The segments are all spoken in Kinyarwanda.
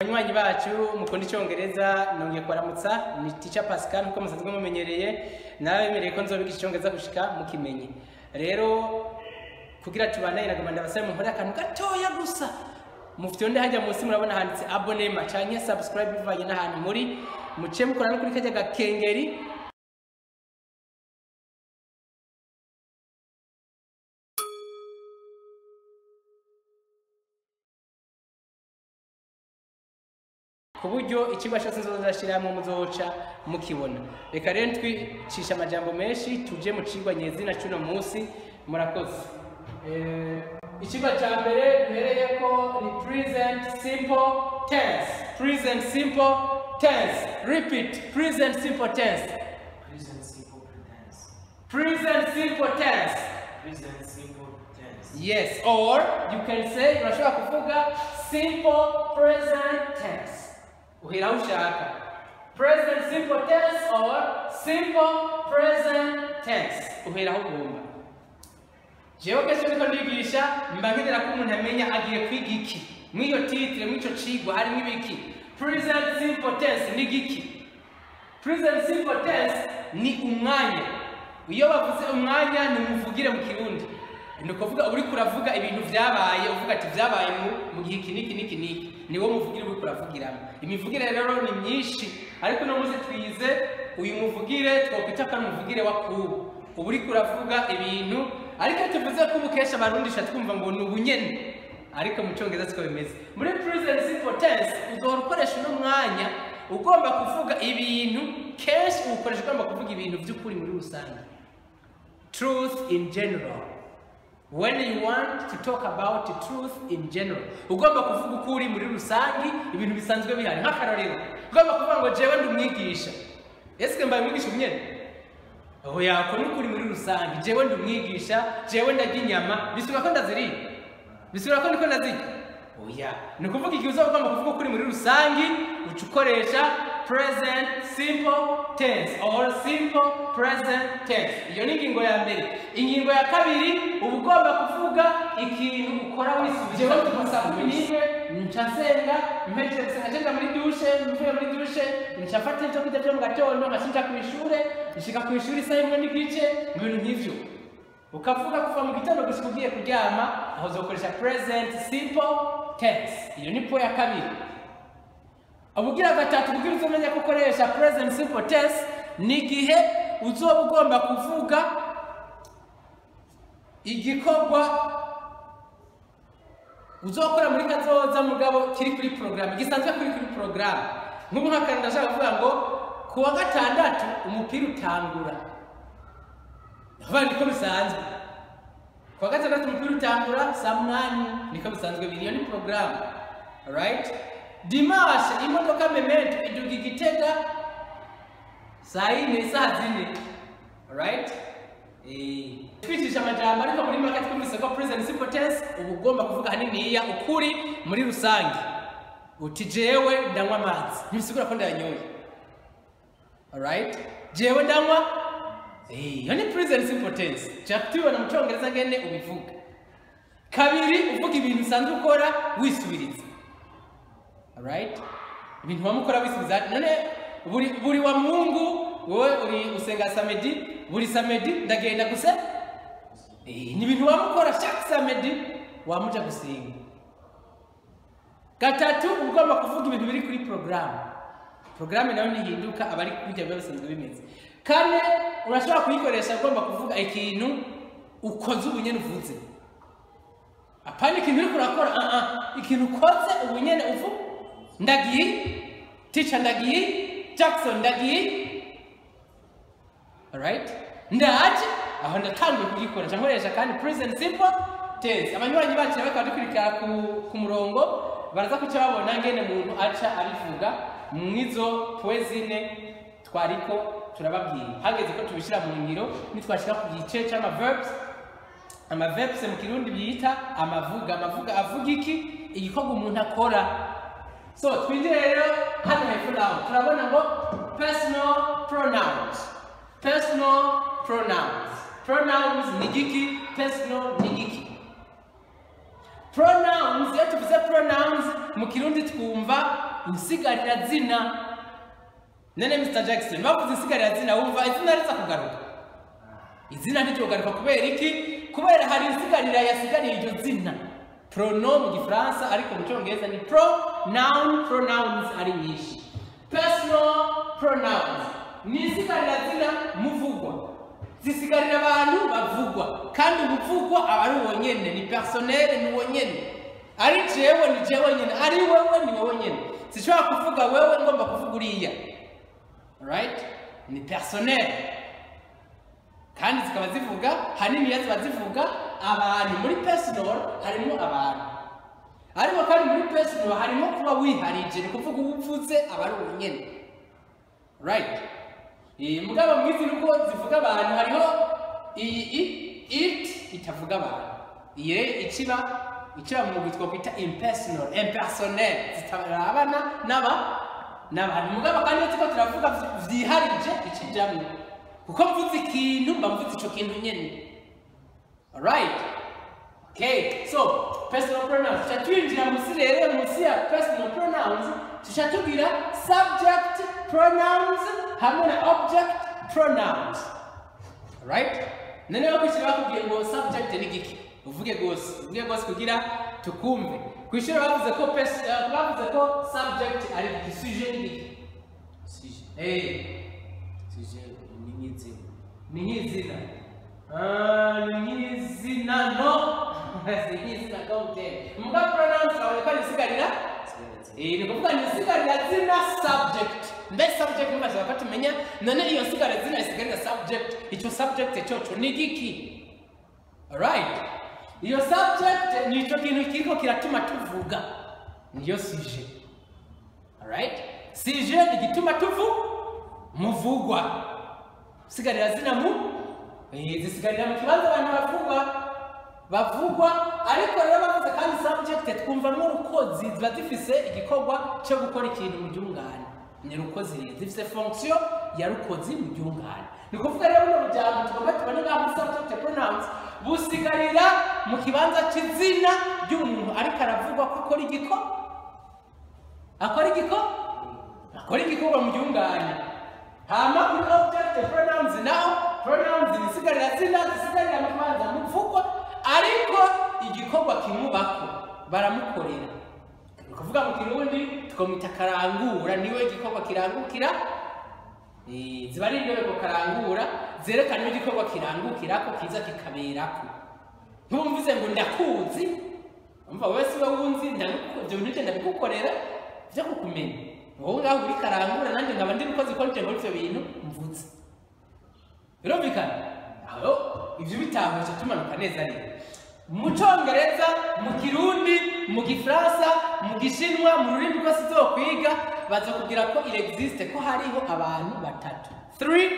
Banywanyi bacu mukunda icyongereza nongeye kwaramutsa ni teacher Pascal uko musanzwe mumenyereye nabemereye ko nzobiga icyongereza gushika mukimenye. Rero kugira tubana iragomba basaye mu nkora akantu gatoya gusa. Mufite onde hajya munsi murabona handitse abonema canke subscribe bivanye n'ahantu muri muce mukora no kuri kajya gakengeri. Kuburyo ikigwa cyose nzozashiramo muzoca mukibona. Reka rero twicisha amajambo menshi tuje mu cigwa nyezina cuno munsi murakoze. Ikigwa cya mbere duhereye ko ni present simple tense. Present simple tense. Repeat. Present simple tense. Present simple tense. Present simple tense. Present simple tense. Yes, or you can say unashobora kuvuga simple present tense. Uhera ushaka present simple tense or simple present tense. Uhera ugomba. Jewe kesho niko ndigisha mbangendera ko umuntu amenya agiye kwiga iki. Mwiyo titre mwico cigwa hari n'ibiki. Present simple tense ni giki. Present simple tense ni umwanya. Iyo bavuze umwanya ni umuvugire mu Kirundi. Ndokuvuga uri kuravuga ibintu vyabaye uvuga ati vyabaye mu gihe kiniki niwo muvugire uri kuravugiramo. Imivugire rero ni myinshi ariko no muze twize uyu muvugire twokwita ko muvugire wa Kubu. Uri kuravuga ibintu ariko tuvuze ko ubukesha barundisha twumva ngo ni ubunyene ariko mu cyongereza siko bimeze. Muri present simple tense ugomba gukoresha n'umwanya ugomba kuvuga ibintu kenshi ukoresha ugomba kuvuga ibintu by'ukuri muri rusange. Truth in general. When you want to talk about the truth in general, ugomba kuvuga ukuri muri rusangi ibintu bisanzwe bihari. Nk'akarorero ugomba kuvuga ngo jewe ndumwigisha. Ese mbaye umwigisha unyene? Aho yako n'ukuri muri rusangi jewe ndumwigisha, jewe ndarya inyama, bisubira ko ndaziri. Bisubira ko niko ndazirya. Oya, ni kuvuga igihe ugomba kuvuga ukuri muri rusangi ucukoresha present simple tense or simple present tense. Iyo ni ingingo ya mbere. Ingingo ya kabiri uba ugomba kuvuga ikintu ukora wisubije. Jewe tumusabunije ncasenga mpeje gusenga cyangwa muri douche mvuye muri douche ncafata ibyo kurya byo mu gatondo nkashinja ku ishure nshika ku ishure isaha imwe n'igice mu bintu nk'ivyo. Ukavuga kuva mu gitondo gushika ugiye kuryama aho uzokoresha present simple tense. Iyo ni po ya kabiri. Abugira gatatu kugira uzomenya ko ukoresha present simple tense ni gihe uzoba ugomba kuvuga igikorwa uzokora muri kazoza mugabo kiri kuri program gisanzwe kuri program. Nk'ubu nk'akandi ndashaka kuvuga ngo kuwa gatandatu umupira utangura. Abandi ko bisanzwe. Kuwa gatandatu umupira utangura saa 8 niko bisanzwe biriyo ni program. Alright? Dimanche imodoka memento iduga Igitega saa 4 saa 4. Alright? Twicisha amajambo ariko muri make twumvise ko present simple tense uba ugomba kuvuga haniniya ukuri muri rusange. Uti jewe ndanywa amazi ntibisigura ko ndayanyoye. Alright? Jewe ndanywa iyo ni present simple tense. Cyatubona mu cyongereza ngene ubivuga. Kabiri uvuga ibintu usanzwe ukora wisubiriza. Alright? Ibintu wamukora wisubiza. None buri wa Mungu wowe uri usenga samedi, buri samedi ndagenda guse ni ibintu wamukora chaque samedi wamuja gusenga. Gatatu ugomba kuvuga ibintu biri kuri program. Program nayo nihinduka abari kujya bibasanzwe bimeze. Kane urashobora kuyikoresha ugomba kuvuga ikintu ukoze ubunyene uvuze. Apana ikintu uri kurakora ikintu ukoze ubunyene uvu ndagiye teacher ndagiye Jackson ndagiye. Alright? Ndaje aho ndatangiye kugikora nkoresha kandi present simple tense. Abanywanyi bacu bakaba dukurikira ku murongo baraza kuca babona ngene umuntu aca abivuga mwizo poezine twariko turababwira. Hageze ko tubishira mu ngiro nitwashika ku gice cy'ama verbs. Ama verbs mu Kirundi biyita amavuga. Amavuga avuga iki igikorwa umuntu akora. So twinjire rero hano hepfo naho turabona ngo personal pronouns. Personal pronouns. Pronouns ni giki, personal ni giki. Pronouns, iyo tuvuze pronouns mu Kirundi twumva insigarira zina. Nene Mr. Jackson, bavuze insigarira zina wumva izina riza kugaruka. Izina ntijogaruka kubera iki? Kubera hari insigarira yasigariye iryo zina. Pronom mu Gifaransa ariko mu Cyongereza ni pronoun, pronouns ari nyinshi. Personal pronouns ni insigarira zina muvugwa. Zisigarira abantu bavugwa kandi ubuvugwa aba ari uwo nyene, ni personnel ni uwo nyene. Ari jewe ni jewe nyene, ari wewe ni wewe nyene. Sishobora kuvuga wewe ngomba kuvuga uriya. Right? Ni personnel. Kandi zikaba zivuga hanini yaziba zivuga abantu. Muri personal harimo abantu. Ariko kandi muri personal harimo kuba wiharije, ni kuvuga uvuze aba ari uwo nyene. Right? Mugabo mwizi nuko zivuga abantu hariho it itavuga abantu. Iye ikiba mu gitwa kwita impersonal zitabana n'abantu. Mugabo kandi tuko turavuga vyiharije ikijamwe. Kuko mvuze ikintu mba mvuze ico kintu nyene. Alright? Okay, so personal pronouns. Twinjira musi rero musi ya personal pronouns tushatugira subject pronouns hamwe na object pronouns. Alright? Nene wakishira bakubwiye ngo subject ni giki? Uvuge gose kugira tukumve. Kwishira bavuze ko subject ari giki, sujet ni giki? Sujet. Sujet ni nk'izina. Ni nk'izina. Ni nk'izina no. Ni kaute. Muga pronouns baboneka nisigarira? Ni kuvuga nisigarira zina subject. Mbe subject mbaza wakati menya none iyo nsigarira zina isigarira subject. Ico subject cyoco ni giki? Alright? Iyo subject ni ico kintu kiriko kiratuma tuvuga. Niyo sujet. Alright? Sujet ni gituma muvugwa. Sigarira zina zisigarira mu kibanza abantu bavugwa ariko rero bavuze kandi subject twumvamo rukozi ziba zifise igikorwa cyo gukora ikintu mu byungane. Ni rukozi zifise fonction ya rukozi mu byungane. Ni kuvuga rero no rujyamo tuvuga tubone ngaho subject pronouns busigarira mu kibanza cy'izina ry'umuntu ariko aravugwa ko akora igikorwa mu byungane. Hama kuri object pronouns naho pronouns zisigarira zina zisigarira mu kibanza muvugwa ariko igikorwa kimubako baramukorera. Ni kuvuga mu Kirundi tukomita karangura, niwe igikorwa kirangukira. Ziba ari indoreko karangura zerekana igikorwa kirangukirako kiza kikaberako. Ntumvuze ngo ndakuzi, umva wese we wunzi ibyo ndabigukorera byo kukumenya. Wowe ngaho uri karangura nanjye ngaba ndi rukozi ko nje muri ivyo bintu mvuze. Birumvikana? Aho ibyo bitahuje tumanuka neza rero. Mu Cyongereza, mu Kirundi, mu Gifaransa, mu Gishinwa, mu rurimi rwose uzokwiga bazokubwira ko existe ko hariho abantu batatu. 3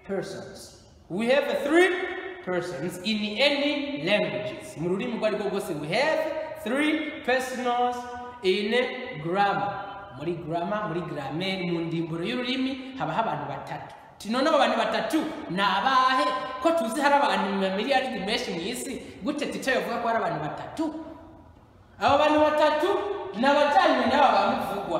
persons. We have 3 persons in any languages. Mu rurimi rwari rwose we have 3 personals in grammar. Muri grammar, muri grammaire, mu ndimburo y'ururimi haba abantu batatu. None abo bantu batatu nabahe ko tuzi hari abantu miliyari menshi mu isi gute ticaye uvuga ko hari abantu batatu? Abo bantu batatu nabajyanye n'aba bamuvugwa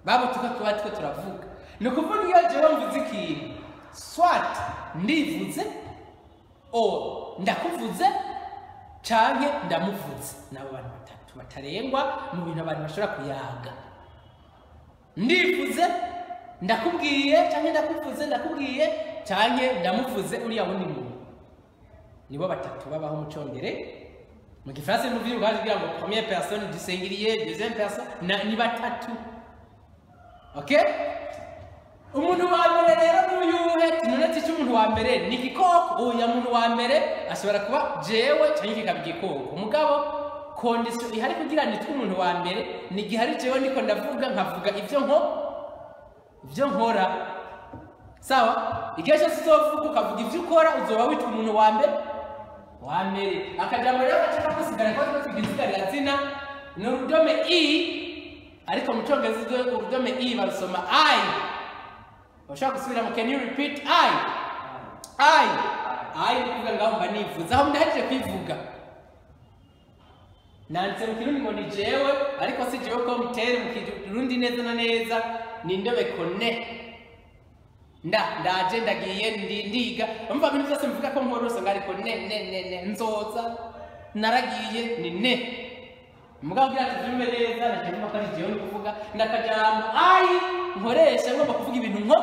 babo tuba turavuga. Ni kuvuga iyo jewe mvuze ikintu swat ndivuze o ndakuvuze canke ndamuvuze, nabo bantu batatu batarengwa mu bintu abantu bashobora kuyaga. Ndivuze ndakubwiye canke ndakuvuze ndakubwiye canke ndamuvuze uriya wundi muntu. Nibo batatu babaho mu Cyongereza. Mu Gifaransa mu bivuga kugira ngo première personne du singulier, deuxième personne ni batatu. Okay? Umuntu wa mbere rero n'uyuhe tunonetse cy'umuntu wa mbere ni igikoko. Uya muntu wa mbere ashobora kuba jewe canke kikaba igikoko. Umugabo condition ihari kugira nitwe umuntu wa mbere ni gihari jewe ndiko ndavuga nkavuga ivyo nkora. Sawa? Ikesha sitovuga ukavuga ivyo ukora uzoba witwa umuntu wa mbere. Akajambo rero gacaka kusigara ko tugizigarira zina ni urudome i ariko mu Cyongereza urudome i barusoma I. Bashaka gusubira mu can you repeat I kuvuga ngaho mba nivuza aho ndaheje kwivuga. nanditse mu kirundi ngo ni jewe ariko si jewe ko mutere mu kirundi neza na neza ni ndobeko ne ndaje ndagiye ndiga umva ibintu byose mvuga ko nkorose ngariko ne nzoza naragiye ni ne mugabo ugira ati byumve neza nakimva ko ari jewe kuvuga ndakajambo ai nkoresha ngomba kuvuga ibintu nko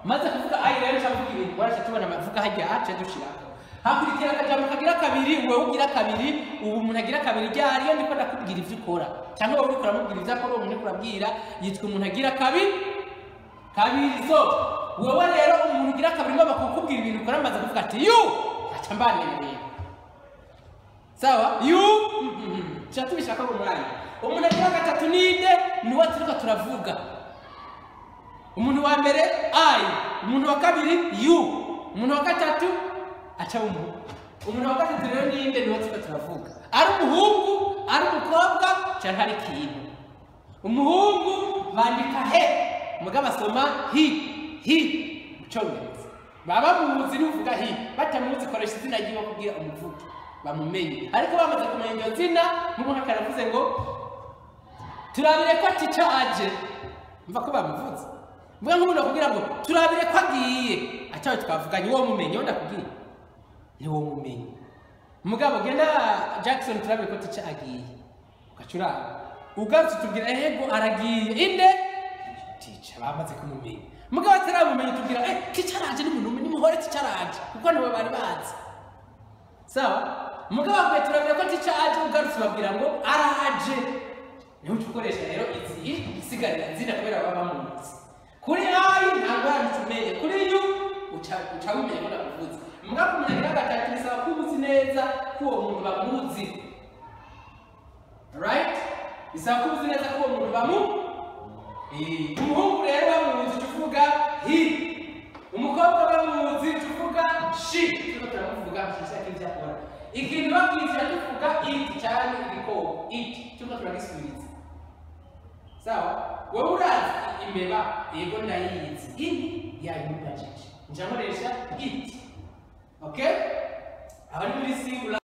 maze kuvuga ai rero nshaka kuvuga ibintu barasha tubona amavuga hajya ace dushirako hakurikira akajambo kagira kabiri wewe ugira kabiri ubu umuntu agira kabiri ryari iyo ndiko ndakubwira ivyo ukora cyangwa wowe uriko uramubwira ivyo akora umuntu kurabwira yitwa umuntu agira kabiri so wewe rero umuntu ugira kabiri ngomba kukubwira ibintu ukora maze kuvuga ati yu aca mbaneneye sawa yu cyatu bishaka mu mwanya umuntu agira gatatu ninde niwe turiko turavuga umuntu wa mbere ai umuntu wa kabiri yu umuntu wa gatatu acha umuntu wa gatatu rero ninde niwe turiko turavuga ari umuhungu ari umukobwa cyangwa hari kintu umuhungu bandika he mugaba basoma hi mucongereza baba muzi nuvuga hi batamuzi koresha izina ryiwe kugira umuvugo bamumenye ariko bamaze kumenya iryo zina n'umuntu akaravuze ngo turabire ko teacher aje mva ko bamuvuze mvuga nk'umuntu kugira ngo turabire ko agiye acawe twavuganye wo mumenye wenda kugira ni wo mumenye mugabo genda Jackson turabire ko teacher agiye ukacura ugarutse tubwira ehego aragiye inde teacher bamaze kumumenya mugabo ataramumenye tubwira teacher aje n'umuntu ni muhore teacher aje kuko niwe bari bazi sawa mugabo akwe turabira ko teacher aje ugarutse babwira ngo araje niho tukoresha rero izi isigarira zina kubera baba bamuzi kuri ai ntabwo yamutumenye kuri yu ucawumenya ko ndakuvuze mugabo kumenya gatatu bisaba ko uzi neza ko uwo muntu bamuzi right bisaba ko uzi neza ko uwo muntu umuhungu rero bamuzi tuvuga hi umukobwa bamuzi tuvuga shi tuko turavuga shishaka ibyo akora ikintu bakizira tuvuga iki cyane igikoko iki tuko turagisubiriza sawa wowe urazi imbeba yego ndayizi ini yayimubajije njamuresha iti okay abari muri singula